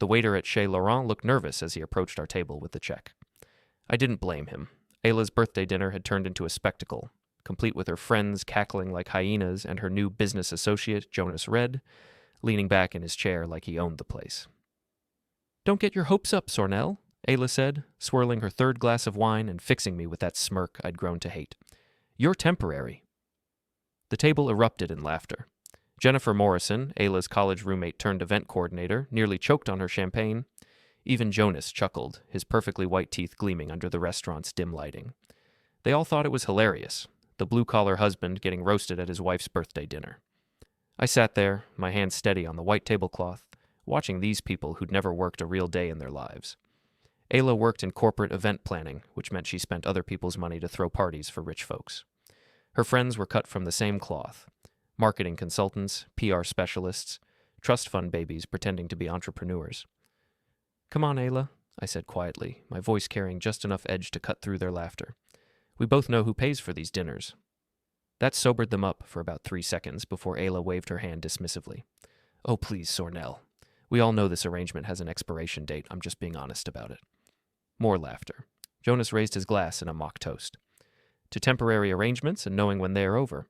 The waiter at Chez Laurent looked nervous as he approached our table with the check. I didn't blame him. Ayla's birthday dinner had turned into a spectacle, complete with her friends cackling like hyenas and her new business associate, Jonas Redd, leaning back in his chair like he owned the place. "Don't get your hopes up, Sornel," Ayla said, swirling her third glass of wine and fixing me with that smirk I'd grown to hate. "You're temporary." The table erupted in laughter. Jennifer Morrison, Ayla's college roommate turned event coordinator, nearly choked on her champagne. Even Jonas chuckled, his perfectly white teeth gleaming under the restaurant's dim lighting. They all thought it was hilarious, the blue-collar husband getting roasted at his wife's birthday dinner. I sat there, my hands steady on the white tablecloth, watching these people who'd never worked a real day in their lives. Ayla worked in corporate event planning, which meant she spent other people's money to throw parties for rich folks. Her friends were cut from the same cloth: marketing consultants, PR specialists, trust fund babies pretending to be entrepreneurs. "Come on, Ayla," I said quietly, my voice carrying just enough edge to cut through their laughter. "We both know who pays for these dinners." That sobered them up for about 3 seconds before Ayla waved her hand dismissively. "Oh, please, Sornel. We all know this arrangement has an expiration date. I'm just being honest about it." More laughter. Jonas raised his glass in a mock toast. "To temporary arrangements and knowing when they are over."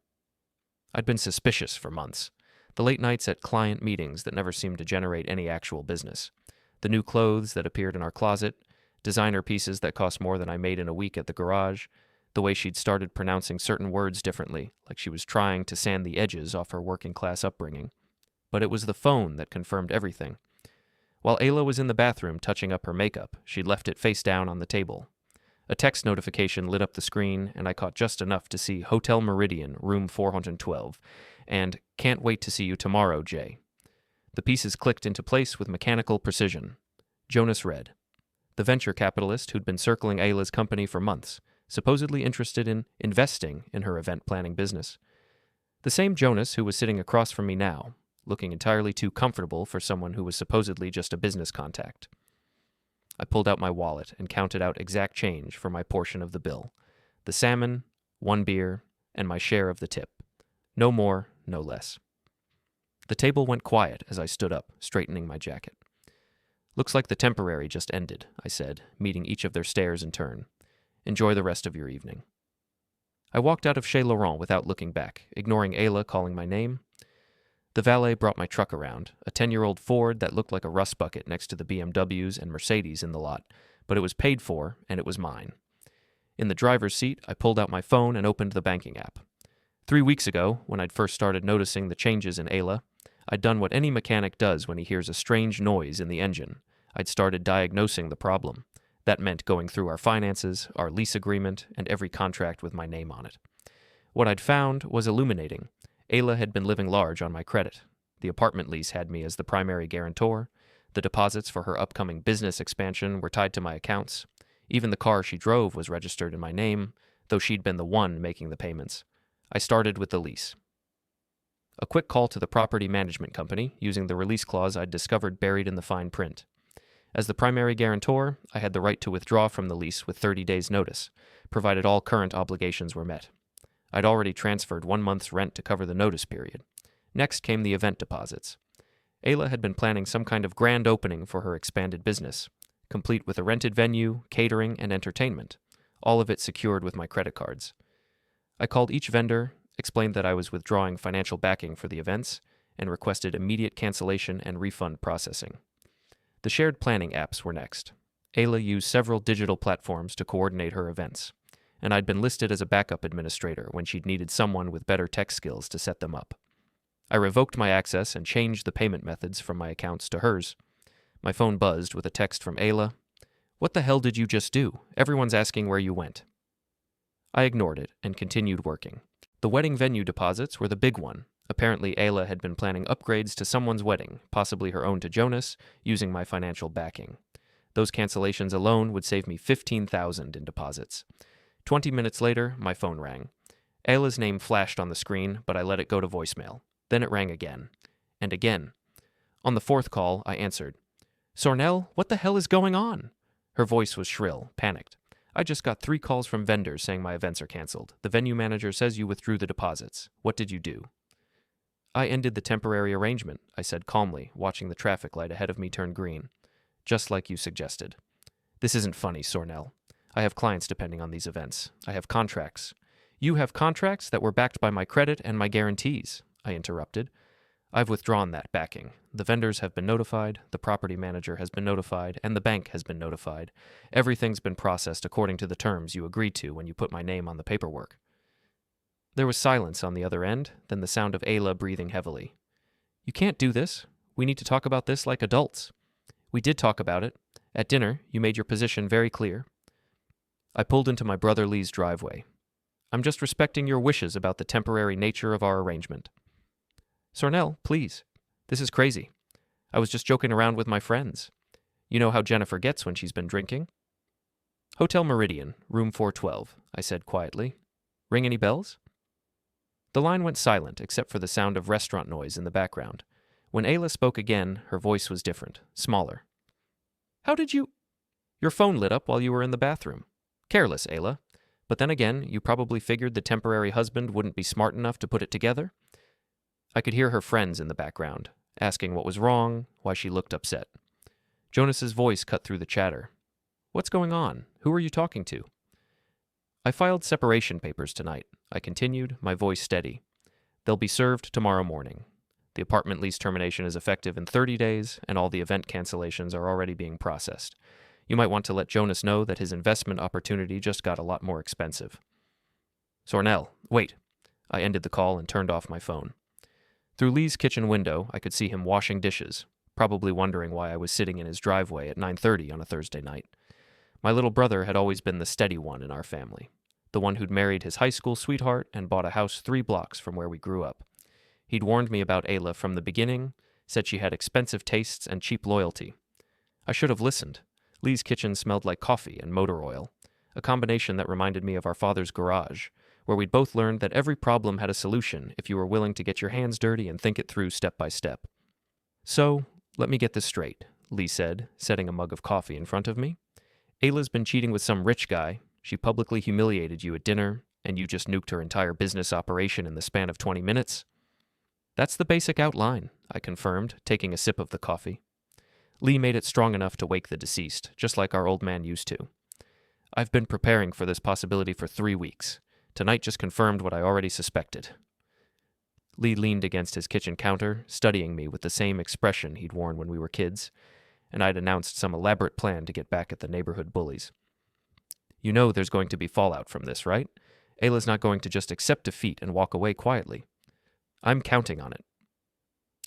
I'd been suspicious for months. The late nights at client meetings that never seemed to generate any actual business. The new clothes that appeared in our closet. Designer pieces that cost more than I made in a week at the garage. The way she'd started pronouncing certain words differently, like she was trying to sand the edges off her working-class upbringing. But it was the phone that confirmed everything. While Ayla was in the bathroom touching up her makeup, she'd left it face down on the table. A text notification lit up the screen, and I caught just enough to see Hotel Meridian, room 412, and "Can't wait to see you tomorrow, Jay." The pieces clicked into place with mechanical precision. Jonas Redd, the venture capitalist who'd been circling Ayla's company for months, supposedly interested in investing in her event planning business. The same Jonas who was sitting across from me now, looking entirely too comfortable for someone who was supposedly just a business contact. I pulled out my wallet and counted out exact change for my portion of the bill. The salmon, 1 beer, and my share of the tip. No more, no less. The table went quiet as I stood up, straightening my jacket. "Looks like the temporary just ended," I said, meeting each of their stares in turn. "Enjoy the rest of your evening." I walked out of Chez Laurent without looking back, ignoring Ayla calling my name. The valet brought my truck around, a 10-year-old Ford that looked like a rust bucket next to the BMWs and Mercedes in the lot, but it was paid for, and it was mine. In the driver's seat, I pulled out my phone and opened the banking app. 3 weeks ago, when I'd first started noticing the changes in Ayla, I'd done what any mechanic does when he hears a strange noise in the engine. I'd started diagnosing the problem. That meant going through our finances, our lease agreement, and every contract with my name on it. What I'd found was illuminating. Ayla had been living large on my credit. The apartment lease had me as the primary guarantor. The deposits for her upcoming business expansion were tied to my accounts. Even the car she drove was registered in my name, though she'd been the one making the payments. I started with the lease. A quick call to the property management company, using the release clause I'd discovered buried in the fine print. As the primary guarantor, I had the right to withdraw from the lease with 30 days' notice, provided all current obligations were met. I'd already transferred 1 month's rent to cover the notice period. Next came the event deposits. Ayla had been planning some kind of grand opening for her expanded business, complete with a rented venue, catering, and entertainment, all of it secured with my credit cards. I called each vendor, explained that I was withdrawing financial backing for the events, and requested immediate cancellation and refund processing. The shared planning apps were next. Ayla used several digital platforms to coordinate her events, and I'd been listed as a backup administrator when she'd needed someone with better tech skills to set them up. I revoked my access and changed the payment methods from my accounts to hers. My phone buzzed with a text from Ayla. "What the hell did you just do? Everyone's asking where you went." I ignored it and continued working. The wedding venue deposits were the big one. Apparently, Ayla had been planning upgrades to someone's wedding, possibly her own to Jonas, using my financial backing. Those cancellations alone would save me $15,000 in deposits. 20 minutes later, my phone rang. Ayla's name flashed on the screen, but I let it go to voicemail. Then it rang again. And again. On the 4th call, I answered. "Sornel, what the hell is going on?" Her voice was shrill, panicked. "I just got 3 calls from vendors saying my events are canceled. The venue manager says you withdrew the deposits. What did you do?" "I ended the temporary arrangement," I said calmly, watching the traffic light ahead of me turn green. just like you suggested. This isn't funny, Sornel. I have clients depending on these events. I have contracts. You have contracts that were backed by my credit and my guarantees, I interrupted. I've withdrawn that backing. The vendors have been notified, the property manager has been notified, and the bank has been notified. Everything's been processed according to the terms you agreed to when you put my name on the paperwork. There was silence on the other end, then the sound of Ayla breathing heavily. You can't do this. We need to talk about this like adults. We did talk about it. At dinner, you made your position very clear. I pulled into my brother Lee's driveway. I'm just respecting your wishes about the temporary nature of our arrangement. Sornel, please. This is crazy. I was just joking around with my friends. You know how Jennifer gets when she's been drinking. Hotel Meridian, room 412, I said quietly. Ring any bells? The line went silent except for the sound of restaurant noise in the background. When Ayla spoke again, her voice was different, smaller. How did you... Your phone lit up while you were in the bathroom. Careless, Ayla. But then again, you probably figured the temporary husband wouldn't be smart enough to put it together. I could hear her friends in the background, asking what was wrong, why she looked upset. Jonas's voice cut through the chatter. What's going on? Who are you talking to? I filed separation papers tonight, I continued, my voice steady. They'll be served tomorrow morning. The apartment lease termination is effective in 30 days, and all the event cancellations are already being processed. You might want to let Jonas know that his investment opportunity just got a lot more expensive. Sornel, wait. I ended the call and turned off my phone. Through Lee's kitchen window, I could see him washing dishes, probably wondering why I was sitting in his driveway at 9:30 on a Thursday night. My little brother had always been the steady one in our family, the one who'd married his high school sweetheart and bought a house 3 blocks from where we grew up. He'd warned me about Ayla from the beginning, said she had expensive tastes and cheap loyalty. I should have listened. Lee's kitchen smelled like coffee and motor oil, a combination that reminded me of our father's garage, where we'd both learned that every problem had a solution if you were willing to get your hands dirty and think it through step by step. So, let me get this straight, Lee said, setting a mug of coffee in front of me. Ayla's been cheating with some rich guy, she publicly humiliated you at dinner, and you just nuked her entire business operation in the span of 20 minutes? That's the basic outline, I confirmed, taking a sip of the coffee. Lee made it strong enough to wake the deceased, just like our old man used to. I've been preparing for this possibility for 3 weeks. Tonight just confirmed what I already suspected. Lee leaned against his kitchen counter, studying me with the same expression he'd worn when we were kids, and I'd announced some elaborate plan to get back at the neighborhood bullies. You know there's going to be fallout from this, right? Ayla's not going to just accept defeat and walk away quietly. I'm counting on it.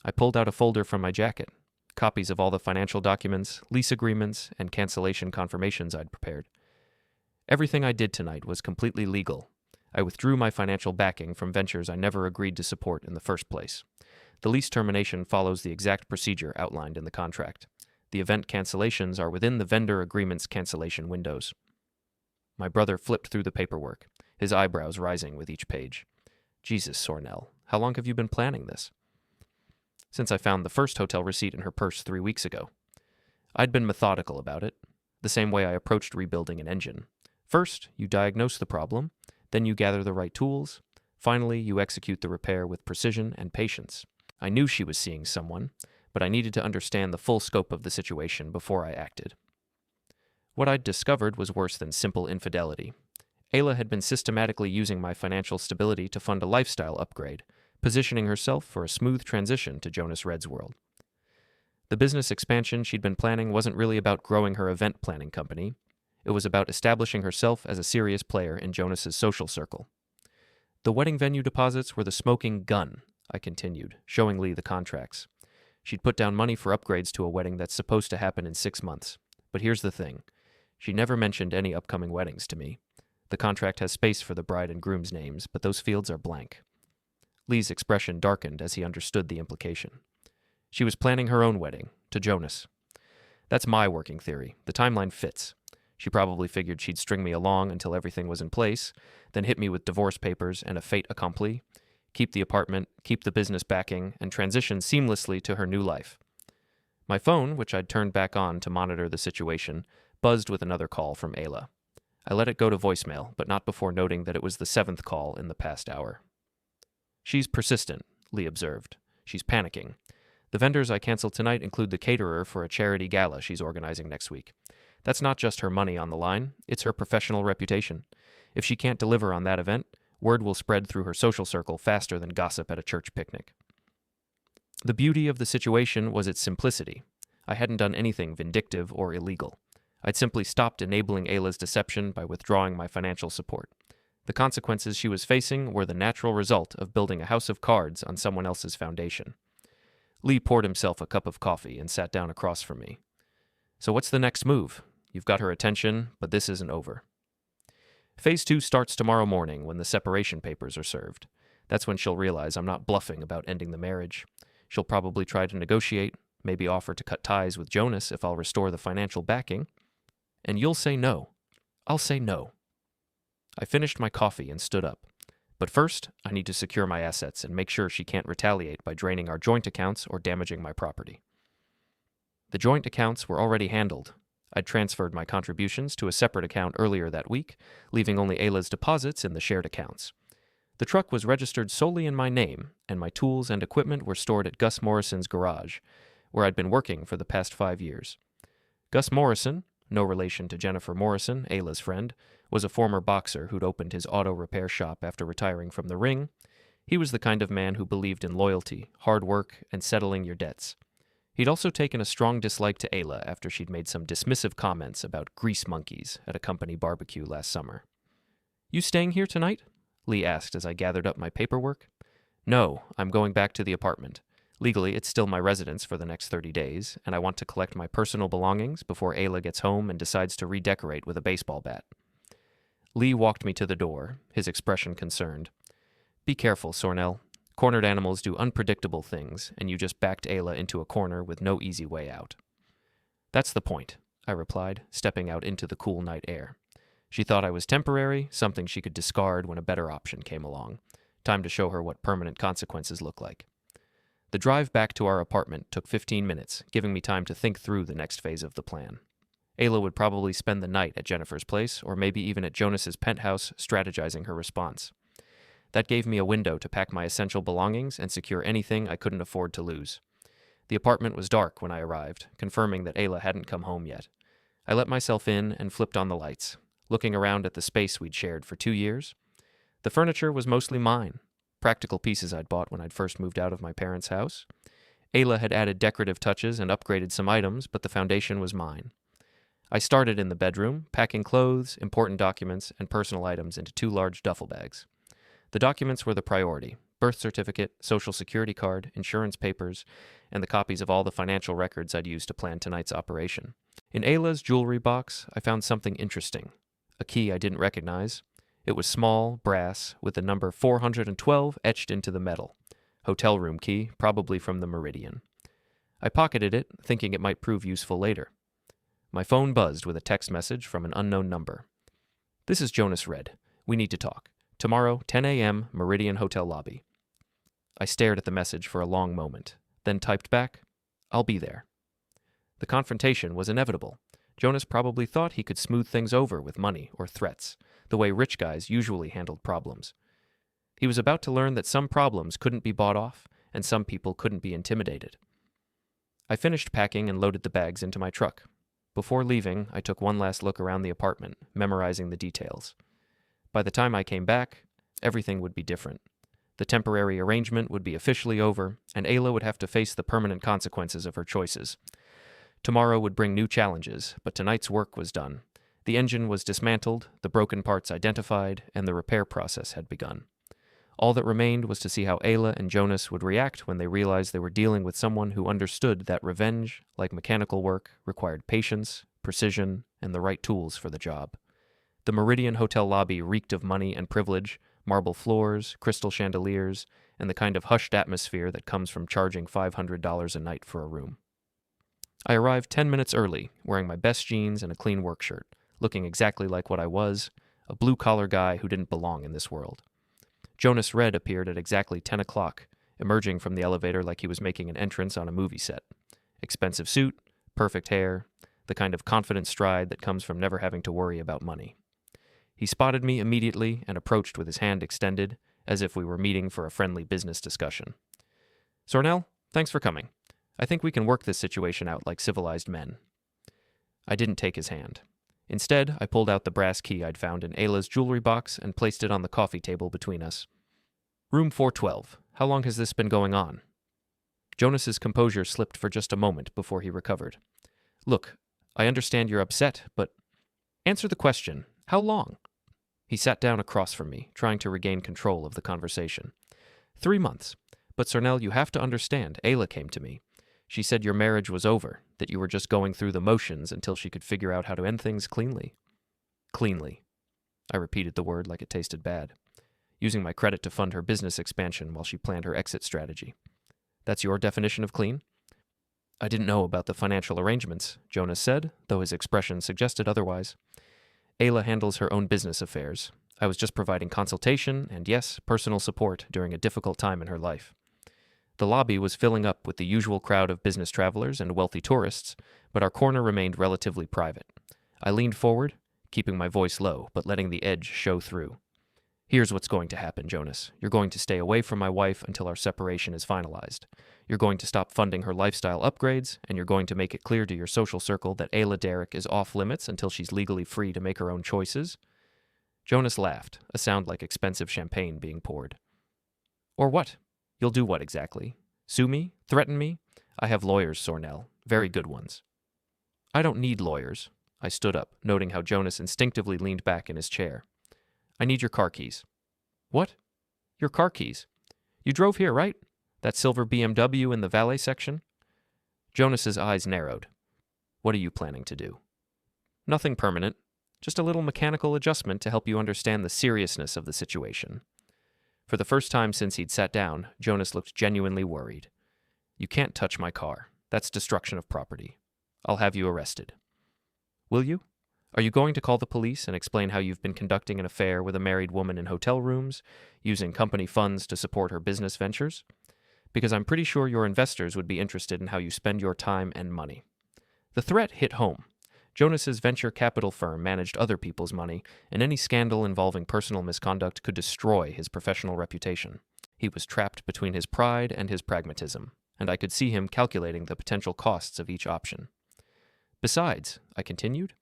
I pulled out a folder from my jacket, copies of all the financial documents, lease agreements, and cancellation confirmations I'd prepared. Everything I did tonight was completely legal. I withdrew my financial backing from ventures I never agreed to support in the first place. The lease termination follows the exact procedure outlined in the contract. The event cancellations are within the vendor agreement's cancellation windows. My brother flipped through the paperwork, his eyebrows rising with each page. Jesus, Sornel, how long have you been planning this? Since I found the first hotel receipt in her purse 3 weeks ago. I'd been methodical about it, the same way I approached rebuilding an engine. First, you diagnose the problem, then you gather the right tools. Finally, you execute the repair with precision and patience. I knew she was seeing someone, but I needed to understand the full scope of the situation before I acted. What I'd discovered was worse than simple infidelity. Ayla had been systematically using my financial stability to fund a lifestyle upgrade, positioning herself for a smooth transition to Jonas Redd's world. The business expansion she'd been planning wasn't really about growing her event planning company. It was about establishing herself as a serious player in Jonas's social circle. The wedding venue deposits were the smoking gun, I continued, showing Lee the contracts. She'd put down money for upgrades to a wedding that's supposed to happen in 6 months. But here's the thing. She never mentioned any upcoming weddings to me. The contract has space for the bride and groom's names, but those fields are blank. Lee's expression darkened as he understood the implication. She was planning her own wedding, to Jonas. That's my working theory. The timeline fits. She probably figured she'd string me along until everything was in place, then hit me with divorce papers and a fait accompli, keep the apartment, keep the business backing, and transition seamlessly to her new life. My phone, which I'd turned back on to monitor the situation, buzzed with another call from Ayla. I let it go to voicemail, but not before noting that it was the 7th call in the past hour. She's persistent, Lee observed. She's panicking. The vendors I canceled tonight include the caterer for a charity gala she's organizing next week. That's not just her money on the line, it's her professional reputation. If she can't deliver on that event, word will spread through her social circle faster than gossip at a church picnic. The beauty of the situation was its simplicity. I hadn't done anything vindictive or illegal. I'd simply stopped enabling Ayla's deception by withdrawing my financial support. The consequences she was facing were the natural result of building a house of cards on someone else's foundation. Lee poured himself a cup of coffee and sat down across from me. So what's the next move? You've got her attention, but this isn't over. Phase 2 starts tomorrow morning when the separation papers are served. That's when she'll realize I'm not bluffing about ending the marriage. She'll probably try to negotiate, maybe offer to cut ties with Jonas if I'll restore the financial backing. And you'll say no. I'll say no. I finished my coffee and stood up. But first, I need to secure my assets and make sure she can't retaliate by draining our joint accounts or damaging my property. The joint accounts were already handled. I'd transferred my contributions to a separate account earlier that week, leaving only Ayla's deposits in the shared accounts. The truck was registered solely in my name, and my tools and equipment were stored at Gus Morrison's garage, where I'd been working for the past 5 years. Gus Morrison, no relation to Jennifer Morrison, Ayla's friend, was a former boxer who'd opened his auto repair shop after retiring from the ring. He was the kind of man who believed in loyalty, hard work, and settling your debts. He'd also taken a strong dislike to Ayla after she'd made some dismissive comments about grease monkeys at a company barbecue last summer. "You staying here tonight?" Lee asked as I gathered up my paperwork. "No, I'm going back to the apartment. Legally, it's still my residence for the next 30 days, and I want to collect my personal belongings before Ayla gets home and decides to redecorate with a baseball bat." Lee walked me to the door, his expression concerned. "Be careful, Sornel. Cornered animals do unpredictable things, and you just backed Ayla into a corner with no easy way out." "That's the point," I replied, stepping out into the cool night air. She thought I was temporary, something she could discard when a better option came along. Time to show her what permanent consequences look like. The drive back to our apartment took 15 minutes, giving me time to think through the next phase of the plan. Ayla would probably spend the night at Jennifer's place, or maybe even at Jonas's penthouse, strategizing her response. That gave me a window to pack my essential belongings and secure anything I couldn't afford to lose. The apartment was dark when I arrived, confirming that Ayla hadn't come home yet. I let myself in and flipped on the lights, looking around at the space we'd shared for 2 years. The furniture was mostly mine, practical pieces I'd bought when I'd first moved out of my parents' house. Ayla had added decorative touches and upgraded some items, but the foundation was mine. I started in the bedroom, packing clothes, important documents, and personal items into 2 large duffel bags. The documents were the priority: birth certificate, social security card, insurance papers, and the copies of all the financial records I'd used to plan tonight's operation. In Ayla's jewelry box, I found something interesting. A key I didn't recognize. It was small, brass, with the number 412 etched into the metal. Hotel room key, probably from the Meridian. I pocketed it, thinking it might prove useful later. My phone buzzed with a text message from an unknown number. "This is Jonas Redd. We need to talk. Tomorrow, 10 a.m., Meridian Hotel lobby." I stared at the message for a long moment, then typed back, "I'll be there." The confrontation was inevitable. Jonas probably thought he could smooth things over with money or threats, the way rich guys usually handled problems. He was about to learn that some problems couldn't be bought off, and some people couldn't be intimidated. I finished packing and loaded the bags into my truck. Before leaving, I took one last look around the apartment, memorizing the details. By the time I came back, everything would be different. The temporary arrangement would be officially over, and Ayla would have to face the permanent consequences of her choices. Tomorrow would bring new challenges, but tonight's work was done. The engine was dismantled, the broken parts identified, and the repair process had begun. All that remained was to see how Ayla and Jonas would react when they realized they were dealing with someone who understood that revenge, like mechanical work, required patience, precision, and the right tools for the job. The Meridian Hotel lobby reeked of money and privilege, marble floors, crystal chandeliers, and the kind of hushed atmosphere that comes from charging $500 a night for a room. I arrived 10 minutes early, wearing my best jeans and a clean work shirt, looking exactly like what I was, a blue-collar guy who didn't belong in this world. Jonas Redd appeared at exactly 10 o'clock, emerging from the elevator like he was making an entrance on a movie set. Expensive suit, perfect hair, the kind of confident stride that comes from never having to worry about money. He spotted me immediately and approached with his hand extended, as if we were meeting for a friendly business discussion. "Sornel, thanks for coming. I think we can work this situation out like civilized men." I didn't take his hand. Instead, I pulled out the brass key I'd found in Ayla's jewelry box and placed it on the coffee table between us. "Room 412. How long has this been going on?" Jonas's composure slipped for just a moment before he recovered. "Look, I understand you're upset, but answer the question. How long?" He sat down across from me, trying to regain control of the conversation. 3 months. But Sornel, you have to understand, Ayla came to me. She said your marriage was over, that you were just going through the motions until she could figure out how to end things cleanly." "Cleanly." I repeated the word like it tasted bad, using my credit to fund her business expansion while she planned her exit strategy. "That's your definition of clean?" "I didn't know about the financial arrangements," Jonas said, though his expression suggested otherwise. "Ayla handles her own business affairs. I was just providing consultation and, yes, personal support during a difficult time in her life." The lobby was filling up with the usual crowd of business travelers and wealthy tourists, but our corner remained relatively private. I leaned forward, keeping my voice low, but letting the edge show through. "Here's what's going to happen, Jonas. You're going to stay away from my wife until our separation is finalized. You're going to stop funding her lifestyle upgrades, and you're going to make it clear to your social circle that Ayla Derrick is off limits until she's legally free to make her own choices." Jonas laughed, a sound like expensive champagne being poured. "Or what? You'll do what exactly? Sue me? Threaten me? I have lawyers, Sornel. Very good ones." "I don't need lawyers." I stood up, noting how Jonas instinctively leaned back in his chair. "I need your car keys." "What? Your car keys? You drove here, right? That silver BMW in the valet section?" Jonas's eyes narrowed. "What are you planning to do?" "Nothing permanent. Just a little mechanical adjustment to help you understand the seriousness of the situation." For the first time since he'd sat down, Jonas looked genuinely worried. "You can't touch my car. That's destruction of property. I'll have you arrested." "Will you? Are you going to call the police and explain how you've been conducting an affair with a married woman in hotel rooms, using company funds to support her business ventures? Because I'm pretty sure your investors would be interested in how you spend your time and money." The threat hit home. Jonas's venture capital firm managed other people's money, and any scandal involving personal misconduct could destroy his professional reputation. He was trapped between his pride and his pragmatism, and I could see him calculating the potential costs of each option. "Besides," I continued,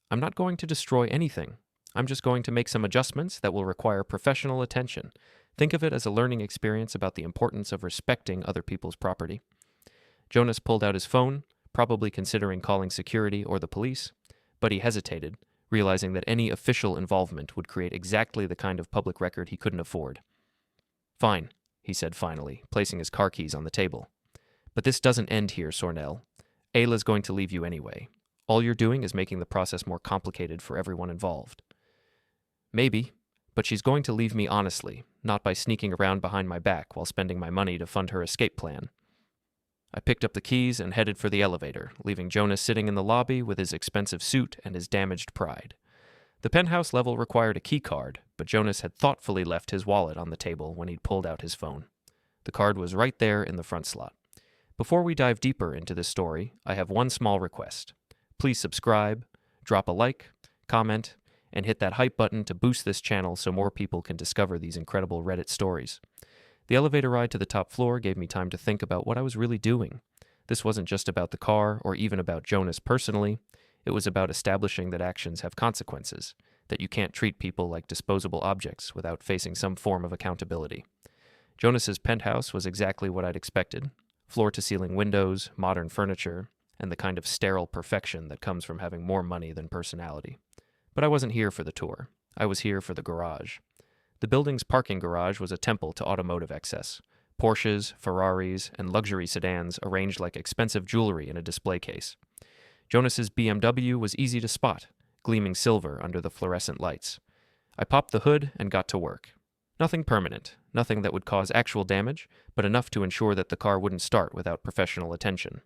"I'm not going to destroy anything. I'm just going to make some adjustments that will require professional attention. Think of it as a learning experience about the importance of respecting other people's property." Jonas pulled out his phone, probably considering calling security or the police, but he hesitated, realizing that any official involvement would create exactly the kind of public record he couldn't afford. "Fine," he said finally, placing his car keys on the table. "But this doesn't end here, Sornel. Ayla's going to leave you anyway. All you're doing is making the process more complicated for everyone involved." "Maybe, but she's going to leave me honestly, not by sneaking around behind my back while spending my money to fund her escape plan." I picked up the keys and headed for the elevator, leaving Jonas sitting in the lobby with his expensive suit and his damaged pride. The penthouse level required a key card, but Jonas had thoughtfully left his wallet on the table when he'd pulled out his phone. The card was right there in the front slot. Before we dive deeper into this story, I have one small request. Please subscribe, drop a like, comment, and hit that hype button to boost this channel so more people can discover these incredible Reddit stories. The elevator ride to the top floor gave me time to think about what I was really doing. This wasn't just about the car or even about Jonas personally. It was about establishing that actions have consequences, that you can't treat people like disposable objects without facing some form of accountability. Jonas's penthouse was exactly what I'd expected. Floor-to-ceiling windows, modern furniture, and the kind of sterile perfection that comes from having more money than personality. But I wasn't here for the tour. I was here for the garage. The building's parking garage was a temple to automotive excess. Porsches, Ferraris, and luxury sedans arranged like expensive jewelry in a display case. Jonas's BMW was easy to spot, gleaming silver under the fluorescent lights. I popped the hood and got to work. Nothing permanent, nothing that would cause actual damage, but enough to ensure that the car wouldn't start without professional attention.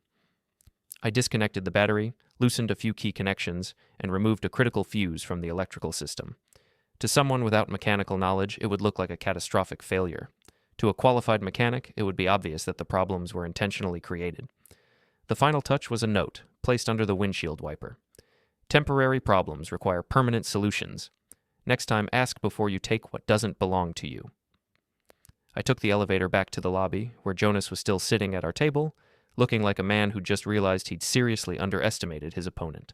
I disconnected the battery, loosened a few key connections, and removed a critical fuse from the electrical system. To someone without mechanical knowledge, it would look like a catastrophic failure. To a qualified mechanic, it would be obvious that the problems were intentionally created. The final touch was a note, placed under the windshield wiper. "Temporary problems require permanent solutions. Next time, ask before you take what doesn't belong to you." I took the elevator back to the lobby, where Jonas was still sitting at our table, looking like a man who just realized he'd seriously underestimated his opponent.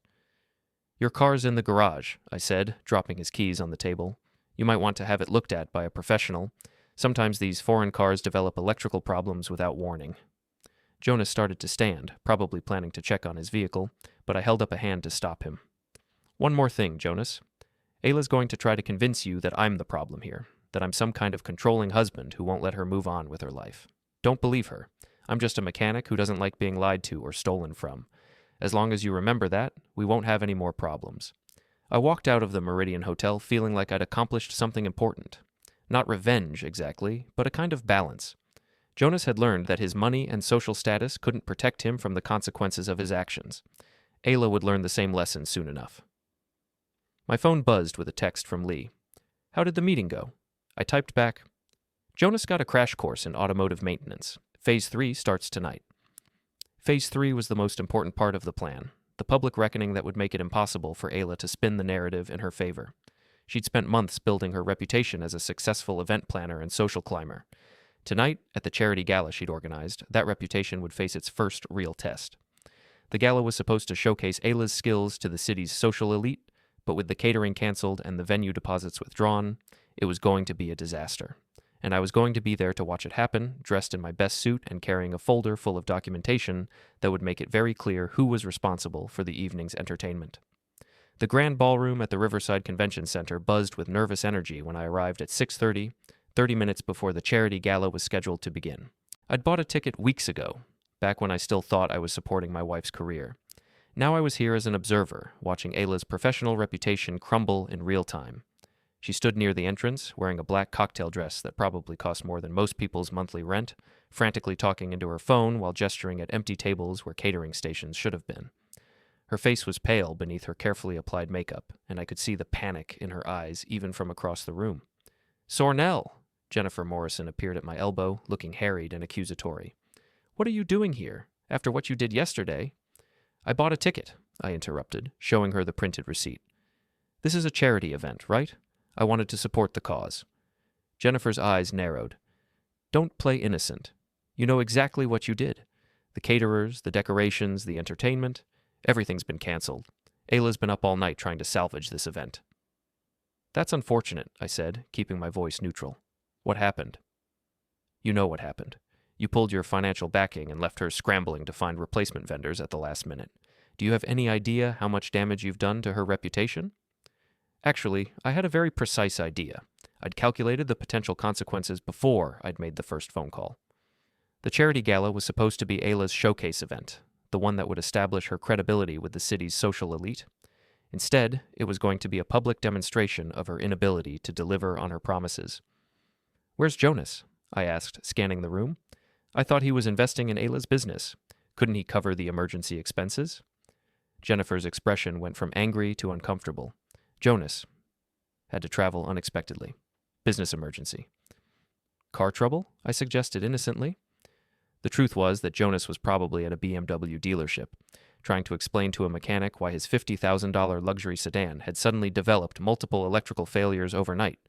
"Your car's in the garage," I said, dropping his keys on the table. "You might want to have it looked at by a professional. Sometimes these foreign cars develop electrical problems without warning." Jonas started to stand, probably planning to check on his vehicle, but I held up a hand to stop him. "One more thing, Jonas. Ayla's going to try to convince you that I'm the problem here, that I'm some kind of controlling husband who won't let her move on with her life. Don't believe her. I'm just a mechanic who doesn't like being lied to or stolen from. As long as you remember that, we won't have any more problems." I walked out of the Meridian Hotel feeling like I'd accomplished something important. Not revenge, exactly, but a kind of balance. Jonas had learned that his money and social status couldn't protect him from the consequences of his actions. Ayla would learn the same lesson soon enough. My phone buzzed with a text from Lee. "How did the meeting go?" I typed back, "Jonas got a crash course in automotive maintenance. Phase 3 starts tonight." Phase 3 was the most important part of the plan, the public reckoning that would make it impossible for Ayla to spin the narrative in her favor. She'd spent months building her reputation as a successful event planner and social climber. Tonight, at the charity gala she'd organized, that reputation would face its first real test. The gala was supposed to showcase Ayla's skills to the city's social elite, but with the catering canceled and the venue deposits withdrawn, it was going to be a disaster. And I was going to be there to watch it happen, dressed in my best suit and carrying a folder full of documentation that would make it very clear who was responsible for the evening's entertainment. The grand ballroom at the Riverside Convention Center buzzed with nervous energy when I arrived at 6:30, 30 minutes before the charity gala was scheduled to begin. I'd bought a ticket weeks ago, back when I still thought I was supporting my wife's career. Now I was here as an observer, watching Ayla's professional reputation crumble in real time. She stood near the entrance, wearing a black cocktail dress that probably cost more than most people's monthly rent, frantically talking into her phone while gesturing at empty tables where catering stations should have been. Her face was pale beneath her carefully applied makeup, and I could see the panic in her eyes even from across the room. "Sornel!" Jennifer Morrison appeared at my elbow, looking harried and accusatory. "What are you doing here, after what you did yesterday?" "I bought a ticket," I interrupted, showing her the printed receipt. "This is a charity event, right? I wanted to support the cause." Jennifer's eyes narrowed. "Don't play innocent. You know exactly what you did. The caterers, the decorations, the entertainment, everything's been canceled. Ayla's been up all night trying to salvage this event." "That's unfortunate," I said, keeping my voice neutral. "What happened?" "You know what happened. You pulled your financial backing and left her scrambling to find replacement vendors at the last minute. Do you have any idea how much damage you've done to her reputation?" Actually, I had a very precise idea. I'd calculated the potential consequences before I'd made the first phone call. The charity gala was supposed to be Ayla's showcase event, the one that would establish her credibility with the city's social elite. Instead, it was going to be a public demonstration of her inability to deliver on her promises. "Where's Jonas?" I asked, scanning the room. "I thought he was investing in Ayla's business. Couldn't he cover the emergency expenses?" Jennifer's expression went from angry to uncomfortable. "Jonas had to travel unexpectedly. Business emergency." "Car trouble?" I suggested innocently. The truth was that Jonas was probably at a BMW dealership, trying to explain to a mechanic why his $50,000 luxury sedan had suddenly developed multiple electrical failures overnight.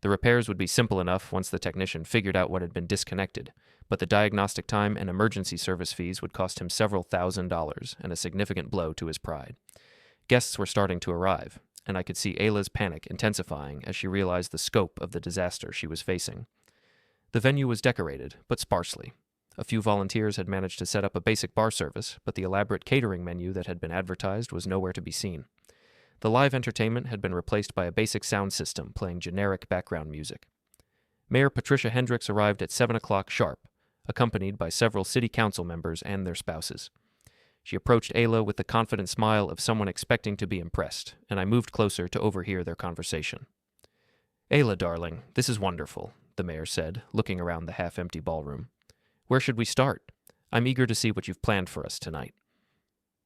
The repairs would be simple enough once the technician figured out what had been disconnected, but the diagnostic time and emergency service fees would cost him several $1,000s and a significant blow to his pride. Guests were starting to arrive, and I could see Ayla's panic intensifying as she realized the scope of the disaster she was facing. The venue was decorated, but sparsely. A few volunteers had managed to set up a basic bar service, but the elaborate catering menu that had been advertised was nowhere to be seen. The live entertainment had been replaced by a basic sound system playing generic background music. Mayor Patricia Hendricks arrived at 7 o'clock sharp, accompanied by several city council members and their spouses. She approached Ayla with the confident smile of someone expecting to be impressed, and I moved closer to overhear their conversation. "Ayla, darling, this is wonderful," the mayor said, looking around the half-empty ballroom. "Where should we start? I'm eager to see what you've planned for us tonight."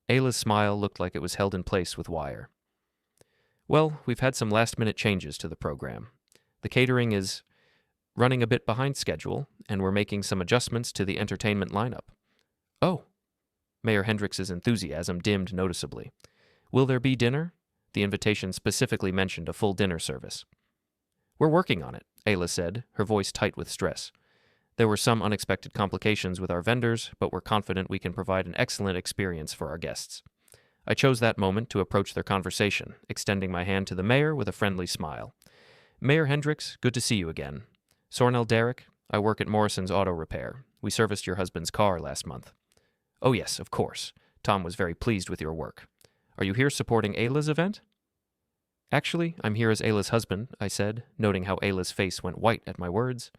Ayla's smile looked like it was held in place with wire. "Well, we've had some last-minute changes to the program. The catering is running a bit behind schedule, and we're making some adjustments to the entertainment lineup." "Oh." Mayor Hendricks' enthusiasm dimmed noticeably. "Will there be dinner?" The invitation specifically mentioned a full dinner service. "We're working on it," Ayla said, her voice tight with stress. There were some unexpected complications with our vendors, but we're confident we can provide an excellent experience for our guests. I chose that moment to approach their conversation, extending my hand to the mayor with a friendly smile. Mayor Hendricks, good to see you again. Sornel Derrick, I work at Morrison's Auto Repair. We serviced your husband's car last month. Oh yes, of course. Tom was very pleased with your work. Are you here supporting Ayla's event? Actually, I'm here as Ayla's husband, I said, noting how Ayla's face went white at my words.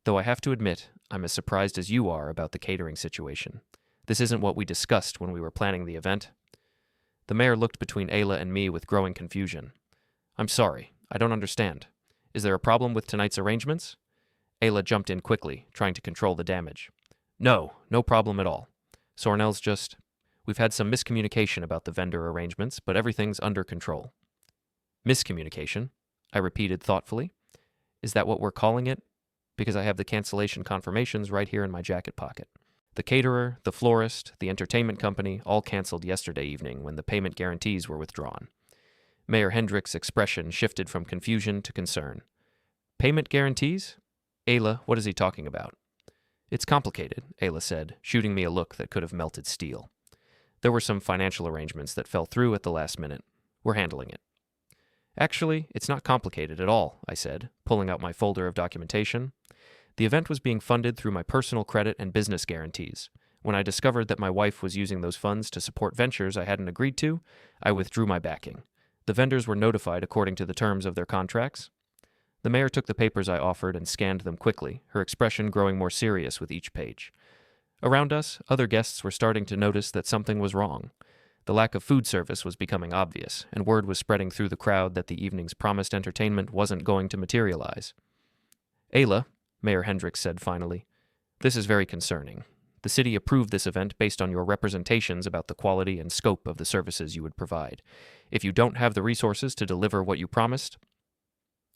Though I have to admit, I'm as surprised as you are about the catering situation. This isn't what we discussed when we were planning the event. The mayor looked between Ayla and me with growing confusion. I'm sorry, I don't understand. Is there a problem with tonight's arrangements? Ayla jumped in quickly, trying to control the damage. No problem at all. Sornel's just... We've had some miscommunication about the vendor arrangements, but everything's under control. Miscommunication? I repeated thoughtfully. Is that what we're calling it? Because I have the cancellation confirmations right here in my jacket pocket. The caterer, the florist, the entertainment company all canceled yesterday evening when the payment guarantees were withdrawn. Mayor Hendricks' expression shifted from confusion to concern. Payment guarantees? Ayla, what is he talking about? It's complicated, Ayla said, shooting me a look that could have melted steel. There were some financial arrangements that fell through at the last minute. We're handling it. Actually, it's not complicated at all, I said, pulling out my folder of documentation. The event was being funded through my personal credit and business guarantees. When I discovered that my wife was using those funds to support ventures I hadn't agreed to, I withdrew my backing. The vendors were notified according to the terms of their contracts. The mayor took the papers I offered and scanned them quickly, her expression growing more serious with each page. Around us, other guests were starting to notice that something was wrong. The lack of food service was becoming obvious, and word was spreading through the crowd that the evening's promised entertainment wasn't going to materialize. Ayla, Mayor Hendricks said finally, this is very concerning. The city approved this event based on your representations about the quality and scope of the services you would provide. If you don't have the resources to deliver what you promised...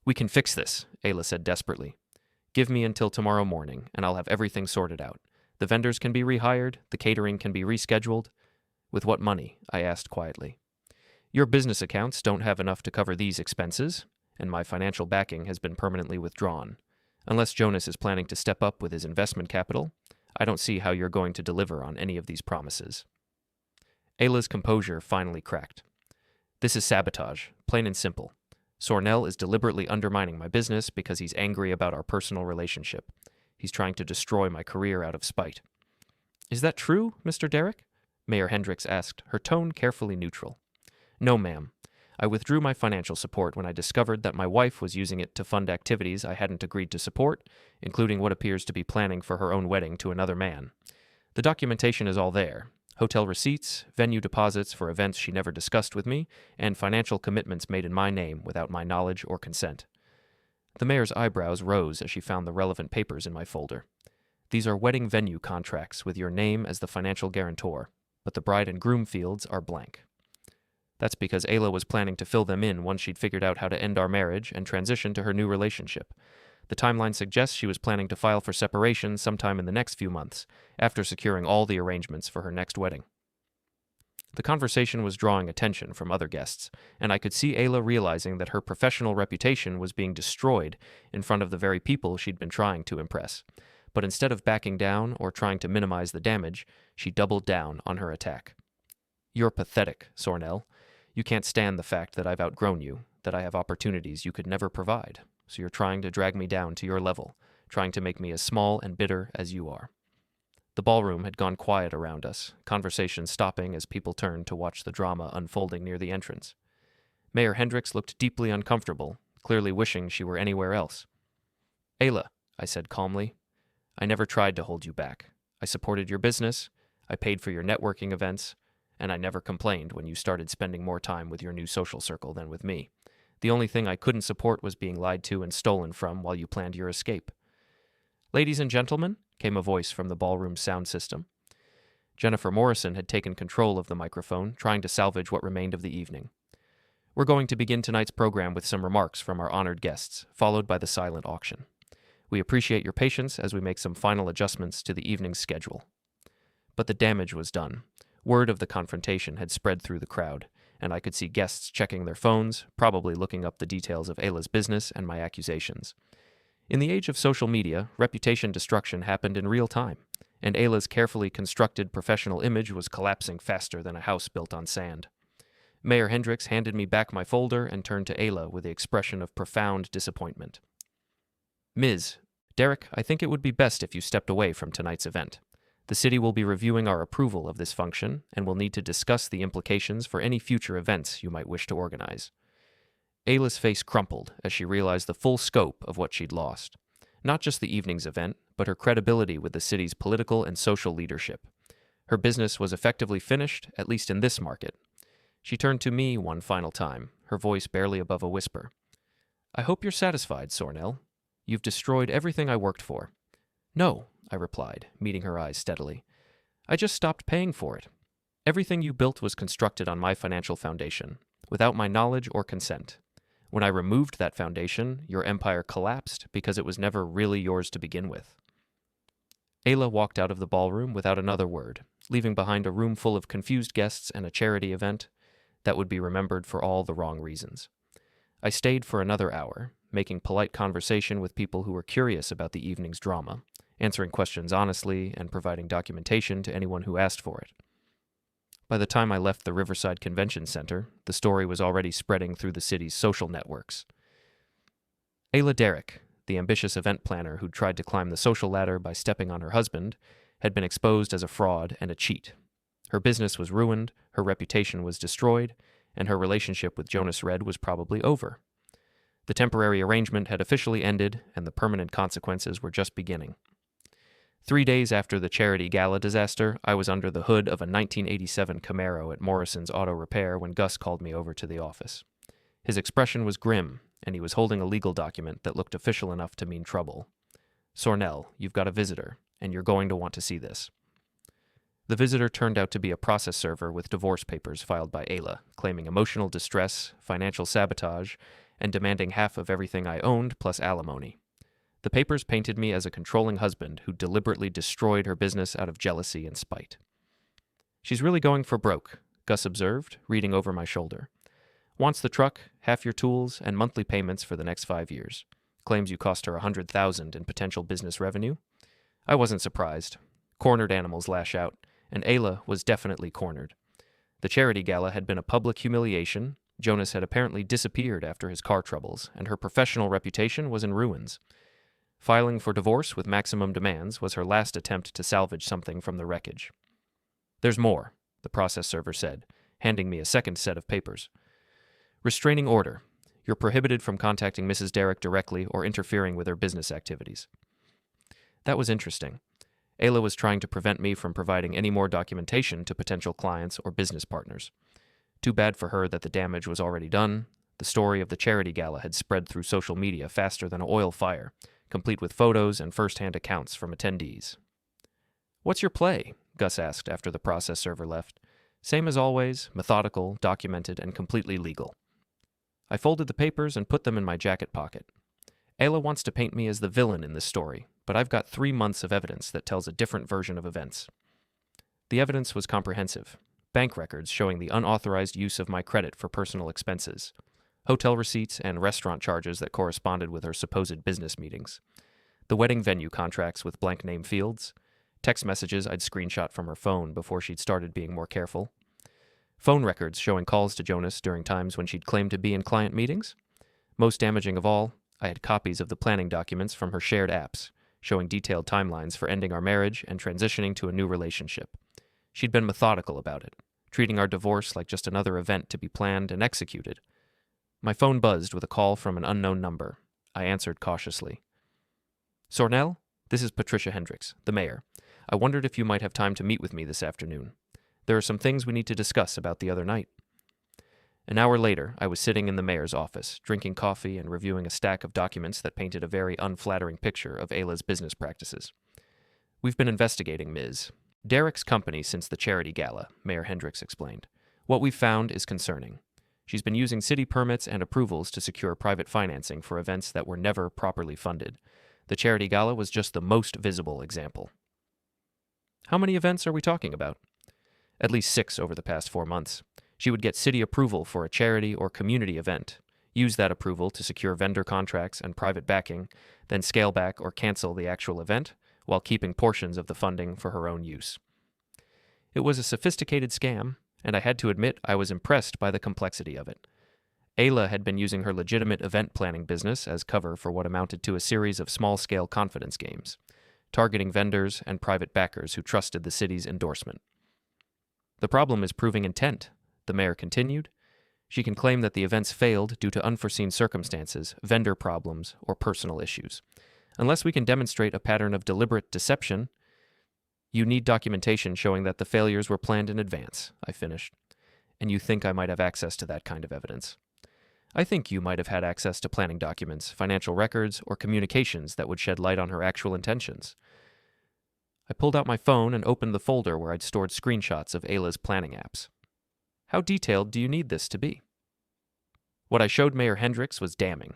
We can fix this, Ayla said desperately. Give me until tomorrow morning, and I'll have everything sorted out. The vendors can be rehired, the catering can be rescheduled. With what money? I asked quietly. Your business accounts don't have enough to cover these expenses, and my financial backing has been permanently withdrawn. Unless Jonas is planning to step up with his investment capital, I don't see how you're going to deliver on any of these promises. Ayla's composure finally cracked. This is sabotage, plain and simple. Sornel is deliberately undermining my business because he's angry about our personal relationship. He's trying to destroy my career out of spite. Is that true, Mr. Derrick? Mayor Hendricks asked, her tone carefully neutral. No, ma'am. I withdrew my financial support when I discovered that my wife was using it to fund activities I hadn't agreed to support, including what appears to be planning for her own wedding to another man. The documentation is all there. Hotel receipts, venue deposits for events she never discussed with me, and financial commitments made in my name without my knowledge or consent. The mayor's eyebrows rose as she found the relevant papers in my folder. These are wedding venue contracts with your name as the financial guarantor, but the bride and groom fields are blank. That's because Ayla was planning to fill them in once she'd figured out how to end our marriage and transition to her new relationship. The timeline suggests she was planning to file for separation sometime in the next few months, after securing all the arrangements for her next wedding. The conversation was drawing attention from other guests, and I could see Ayla realizing that her professional reputation was being destroyed in front of the very people she'd been trying to impress. But instead of backing down or trying to minimize the damage, she doubled down on her attack. You're pathetic, Sornel. You can't stand the fact that I've outgrown you, that I have opportunities you could never provide. So you're trying to drag me down to your level, trying to make me as small and bitter as you are. The ballroom had gone quiet around us, conversation stopping as people turned to watch the drama unfolding near the entrance. Mayor Hendricks looked deeply uncomfortable, clearly wishing she were anywhere else. Ayla, I said calmly, I never tried to hold you back. I supported your business, I paid for your networking events, and I never complained when you started spending more time with your new social circle than with me. The only thing I couldn't support was being lied to and stolen from while you planned your escape. Ladies and gentlemen, came a voice from the ballroom sound system. Jennifer Morrison had taken control of the microphone, trying to salvage what remained of the evening. We're going to begin tonight's program with some remarks from our honored guests, followed by the silent auction. We appreciate your patience as we make some final adjustments to the evening's schedule. But the damage was done. Word of the confrontation had spread through the crowd, and I could see guests checking their phones, probably looking up the details of Ayla's business and my accusations. In the age of social media, reputation destruction happened in real time, and Ayla's carefully constructed professional image was collapsing faster than a house built on sand. Mayor Hendricks handed me back my folder and turned to Ayla with the expression of profound disappointment. Ms. Derek, I think it would be best if you stepped away from tonight's event. The city will be reviewing our approval of this function and will need to discuss the implications for any future events you might wish to organize. Ayla's face crumpled as she realized the full scope of what she'd lost. Not just the evening's event, but her credibility with the city's political and social leadership. Her business was effectively finished, at least in this market. She turned to me one final time, her voice barely above a whisper. I hope you're satisfied, Sornel. You've destroyed everything I worked for. No, I replied, meeting her eyes steadily. I just stopped paying for it. Everything you built was constructed on my financial foundation, without my knowledge or consent. When I removed that foundation, your empire collapsed because it was never really yours to begin with. Ayla walked out of the ballroom without another word, leaving behind a room full of confused guests and a charity event that would be remembered for all the wrong reasons. I stayed for another hour, making polite conversation with people who were curious about the evening's drama, answering questions honestly and providing documentation to anyone who asked for it. By the time I left the Riverside Convention Center, the story was already spreading through the city's social networks. Ayla Derek, the ambitious event planner who'd tried to climb the social ladder by stepping on her husband, had been exposed as a fraud and a cheat. Her business was ruined, her reputation was destroyed, and her relationship with Jonas Redd was probably over. The temporary arrangement had officially ended, and the permanent consequences were just beginning. 3 days after the charity Gala disaster, I was under the hood of a 1987 Camaro at Morrison's Auto Repair when Gus called me over to the office. His expression was grim, and he was holding a legal document that looked official enough to mean trouble. Sornel, you've got a visitor, and you're going to want to see this. The visitor turned out to be a process server with divorce papers filed by Ayla, claiming emotional distress, financial sabotage, and demanding half of everything I owned plus alimony. The papers painted me as a controlling husband who deliberately destroyed her business out of jealousy and spite. She's really going for broke, Gus observed, reading over my shoulder. Wants the truck, half your tools, and monthly payments for the next 5 years. Claims you cost her $100,000 in potential business revenue. I wasn't surprised. Cornered animals lash out, and Ayla was definitely cornered. The charity gala had been a public humiliation. Jonas had apparently disappeared after his car troubles, and her professional reputation was in ruins. Filing for divorce with maximum demands was her last attempt to salvage something from the wreckage. There's more, the process server said, handing me a second set of papers. Restraining order. You're prohibited from contacting Mrs. Derek directly or interfering with her business activities. That was interesting. Ayla was trying to prevent me from providing any more documentation to potential clients or business partners. Too bad for her that the damage was already done. The story of the charity gala had spread through social media faster than an oil fire, complete with photos and first-hand accounts from attendees. What's your play? Gus asked after the process server left. Same as always, methodical, documented, and completely legal. I folded the papers and put them in my jacket pocket. Ayla wants to paint me as the villain in this story, but I've got 3 months of evidence that tells a different version of events. The evidence was comprehensive. Bank records showing the unauthorized use of my credit for personal expenses, hotel receipts and restaurant charges that corresponded with her supposed business meetings, the wedding venue contracts with blank name fields, text messages I'd screenshot from her phone before she'd started being more careful, phone records showing calls to Jonas during times when she'd claimed to be in client meetings. Most damaging of all, I had copies of the planning documents from her shared apps, showing detailed timelines for ending our marriage and transitioning to a new relationship. She'd been methodical about it, treating our divorce like just another event to be planned and executed. My phone buzzed with a call from an unknown number. I answered cautiously. Sornel, this is Patricia Hendricks, the mayor. I wondered if you might have time to meet with me this afternoon. There are some things we need to discuss about the other night. An hour later, I was sitting in the mayor's office, drinking coffee and reviewing a stack of documents that painted a very unflattering picture of Ayla's business practices. We've been investigating Ms. Derek's company since the charity gala, Mayor Hendricks explained. What we've found is concerning. She's been using city permits and approvals to secure private financing for events that were never properly funded. The charity gala was just the most visible example. How many events are we talking about? At least 6 over the past 4 months. She would get city approval for a charity or community event, use that approval to secure vendor contracts and private backing, then scale back or cancel the actual event while keeping portions of the funding for her own use. It was a sophisticated scam, and I had to admit I was impressed by the complexity of it. Ayla had been using her legitimate event planning business as cover for what amounted to a series of small-scale confidence games, targeting vendors and private backers who trusted the city's endorsement. The problem is proving intent, the mayor continued. She can claim that the events failed due to unforeseen circumstances, vendor problems, or personal issues. Unless we can demonstrate a pattern of deliberate deception, you need documentation showing that the failures were planned in advance, I finished. And you think I might have access to that kind of evidence? I think you might have had access to planning documents, financial records, or communications that would shed light on her actual intentions. I pulled out my phone and opened the folder where I'd stored screenshots of Ayla's planning apps. How detailed do you need this to be? What I showed Mayor Hendricks was damning.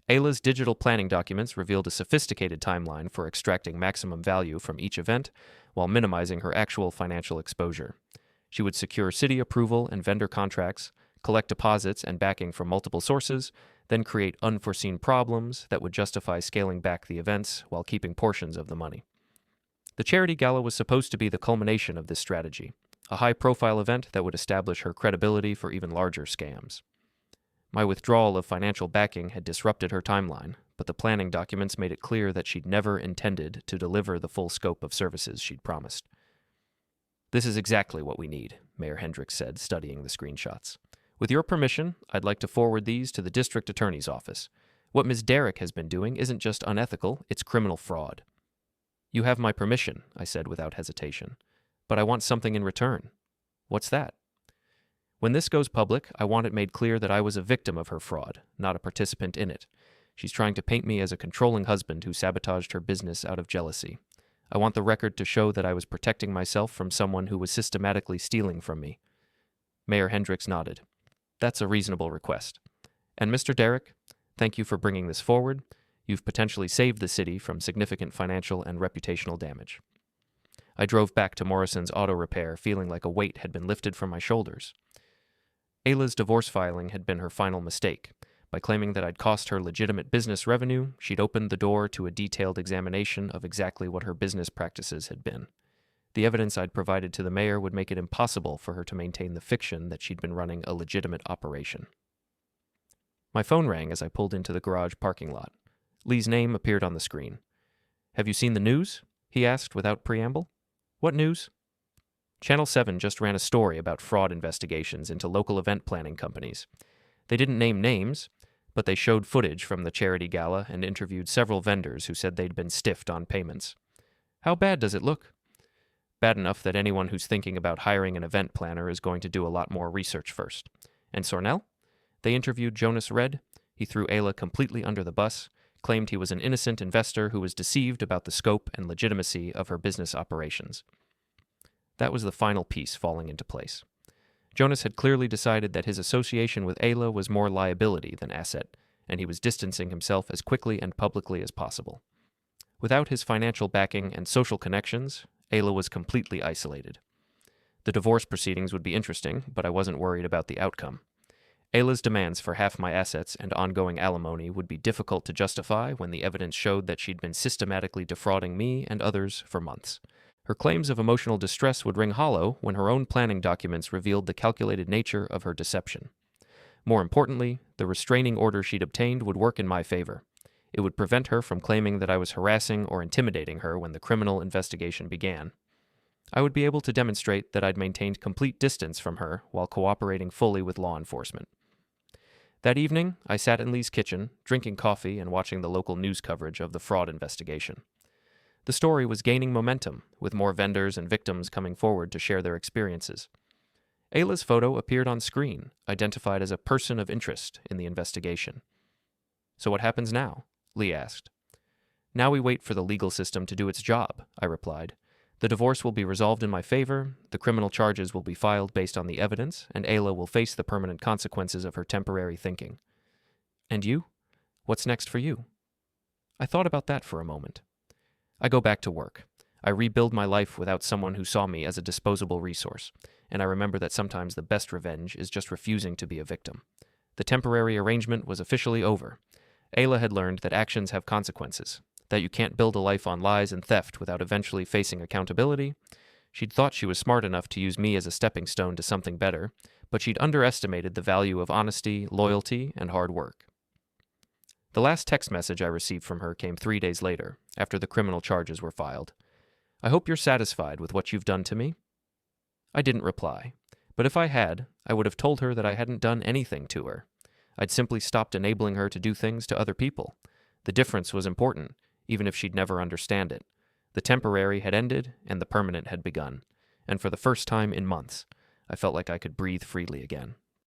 Ayla's digital planning documents revealed a sophisticated timeline for extracting maximum value from each event while minimizing her actual financial exposure. She would secure city approval and vendor contracts, collect deposits and backing from multiple sources, then create unforeseen problems that would justify scaling back the events while keeping portions of the money. The charity gala was supposed to be the culmination of this strategy, a high-profile event that would establish her credibility for even larger scams. My withdrawal of financial backing had disrupted her timeline, but the planning documents made it clear that she'd never intended to deliver the full scope of services she'd promised. "This is exactly what we need," Mayor Hendricks said, studying the screenshots. "With your permission, I'd like to forward these to the district attorney's office. What Ms. Derrick has been doing isn't just unethical, it's criminal fraud." "You have my permission," I said without hesitation. "But I want something in return." "What's that?" "When this goes public, I want it made clear that I was a victim of her fraud, not a participant in it. She's trying to paint me as a controlling husband who sabotaged her business out of jealousy. I want the record to show that I was protecting myself from someone who was systematically stealing from me." Mayor Hendricks nodded. "That's a reasonable request. And Mr. Derrick, thank you for bringing this forward. You've potentially saved the city from significant financial and reputational damage." I drove back to Morrison's auto repair feeling like a weight had been lifted from my shoulders. Ayla's divorce filing had been her final mistake. By claiming that I'd cost her legitimate business revenue, she'd opened the door to a detailed examination of exactly what her business practices had been. The evidence I'd provided to the mayor would make it impossible for her to maintain the fiction that she'd been running a legitimate operation. My phone rang as I pulled into the garage parking lot. Lee's name appeared on the screen. "Have you seen the news?" he asked without preamble. "What news?" Channel 7 just ran a story about fraud investigations into local event planning companies. They didn't name names, but they showed footage from the charity gala and interviewed several vendors who said they'd been stiffed on payments. "How bad does it look?" "Bad enough that anyone who's thinking about hiring an event planner is going to do a lot more research first." "And Sornel?" They interviewed Jonas Redd. He threw Ayla completely under the bus, claimed he was an innocent investor who was deceived about the scope and legitimacy of her business operations. That was the final piece falling into place. Jonas had clearly decided that his association with Ayla was more liability than asset, and he was distancing himself as quickly and publicly as possible. Without his financial backing and social connections, Ayla was completely isolated. The divorce proceedings would be interesting, but I wasn't worried about the outcome. Ayla's demands for half my assets and ongoing alimony would be difficult to justify when the evidence showed that she'd been systematically defrauding me and others for months. Her claims of emotional distress would ring hollow when her own planning documents revealed the calculated nature of her deception. More importantly, the restraining order she'd obtained would work in my favor. It would prevent her from claiming that I was harassing or intimidating her when the criminal investigation began. I would be able to demonstrate that I'd maintained complete distance from her while cooperating fully with law enforcement. That evening, I sat in Lee's kitchen, drinking coffee and watching the local news coverage of the fraud investigation. The story was gaining momentum, with more vendors and victims coming forward to share their experiences. Ayla's photo appeared on screen, identified as a person of interest in the investigation. "So what happens now?" Lee asked. "Now we wait for the legal system to do its job," I replied. "The divorce will be resolved in my favor, the criminal charges will be filed based on the evidence, and Ayla will face the permanent consequences of her temporary thinking." "And you? What's next for you?" I thought about that for a moment. I go back to work. I rebuild my life without someone who saw me as a disposable resource, and I remember that sometimes the best revenge is just refusing to be a victim. The temporary arrangement was officially over. Ayla had learned that actions have consequences, that you can't build a life on lies and theft without eventually facing accountability. She'd thought she was smart enough to use me as a stepping stone to something better, but she'd underestimated the value of honesty, loyalty, and hard work. The last text message I received from her came 3 days later, after the criminal charges were filed. "I hope you're satisfied with what you've done to me." I didn't reply, but if I had, I would have told her that I hadn't done anything to her. I'd simply stopped enabling her to do things to other people. The difference was important, even if she'd never understand it. The temporary had ended, and the permanent had begun. And for the first time in months, I felt like I could breathe freely again.